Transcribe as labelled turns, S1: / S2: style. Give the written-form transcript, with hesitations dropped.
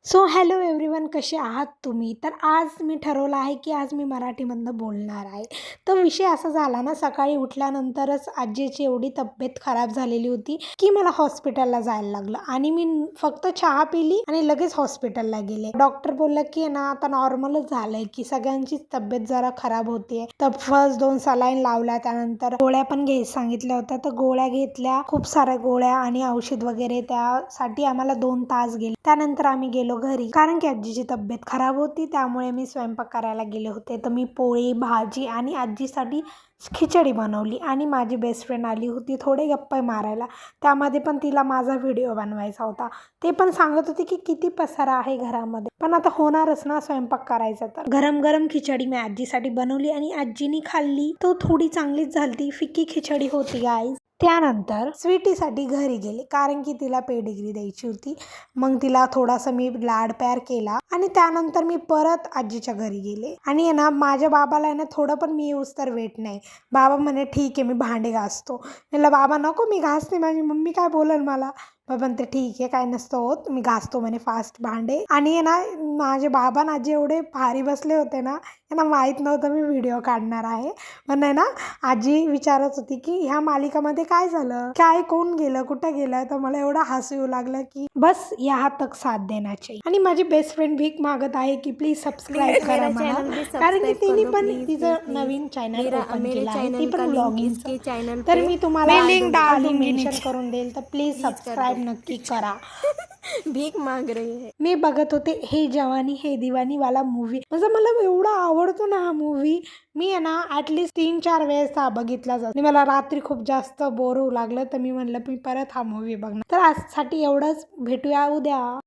S1: So hello everyone, कसे आहात तुम्ही? तर आज मी ठरवलं आहे की आज मी मराठीमधनं बोलणार आहे. तर विषय असा झाला ना, सकाळी उठल्यानंतरच आजीची एवढी तब्येत खराब झालेली होती की मला हॉस्पिटलला जायला लागलं आणि मी फक्त चहा पिली आणि लगेच हॉस्पिटलला गेले. डॉक्टर बोलला की ना आता नॉर्मलच झालंय, की सगळ्यांचीच तब्येत जरा खराब होतीये. तर फर्स्ट 2 सलाईन लावल्या, त्यानंतर गोळ्या पण घ्यायला सांगितल्या होत्या. तर गोळ्या घेतल्या, खूप साऱ्या गोळ्या आणि औषध वगैरे. त्यासाठी आम्हाला 2 तास गेले. त्यानंतर आम्ही गेलो घरी, कारण की आजीची तब्येत खराब होती. त्यामुळे मी स्वयंपाक करायला गेले होते. तर मी पोळी भाजी आणि आजीसाठी खिचडी बनवली आणि माझी बेस्ट फ्रेंड आली होती थोडे गप्पा मारायला. त्यामध्ये पण तिला माझा व्हिडिओ बनवायचा होता. ते पण सांगत होती की किती पसारा आहे घरामध्ये, पण आता होणारच ना स्वयंपाक करायचा. तर गरम गरम खिचडी मी आजीसाठी बनवली आणि आजीनी खाल्ली. तो थोडी चांगलीच झालती, फिक्की खिचडी होती गाईज. त्यानंतर स्वीटीसाठी घरी गेले, कारण की तिला पेडिग्री द्यायची होती. मग तिला थोडासा मी लाड प्यार केला आणि त्यानंतर मी परत आजीच्या घरी गेले. आणि ना माझ्या बाबाला आहे ना थोडं पण मी येऊस तर वेट नाही. बाबा म्हणे ठीक आहे मी भांडे घासतो. म्हणलं बाबा नको, मी घासते, माझी मम्मी काय बोलेल मला. बाबा म्हणते ठीक आहे काय नसतं होत, मी घासतो म्हणे फास्ट भांडे. आणि ना माझे बाबा ना आजी एवढे भारी बसले होते ना, यांना माहीत नव्हतं मी व्हिडिओ काढणार आहे. पण आहे ना आजी विचारत होती की ह्या मालिकामध्ये काय झालं, काय कोण गेलं, कुठं गेलं. तर मला एवढं हसू येऊ लागलं की बस यहाँ तक साथ देना चाहिए. आणि माझी बेस्ट फ्रेंड भीक मागत आहे की प्लीज सबस्क्राईब करा मला, कारण की तिने पण तिचं नवीन चॅनल ओपन केलं आहे, ती पण व्लॉगिंगचं. तर मी तुम्हाला लिंक खाली मेन्शन करून देईल, तर प्लीज सबस्क्राईब नक्की करा.
S2: भीक माग रही है.
S1: मी बघत होते हे जवानी हे दिवानी वाला मूवी. म्हणजे मला एवढा आवडतो ना हा मूवी. मी आहे ना ॲटलिस्ट 3-4 वेळेस हा बघितला जातो. आणि मला रात्री खूप जास्त बोर होऊ लागलं, तर मी म्हणलं मी परत हा मूवी बघणार. तर आजसाठी एवढंच, भेटूया उद्या.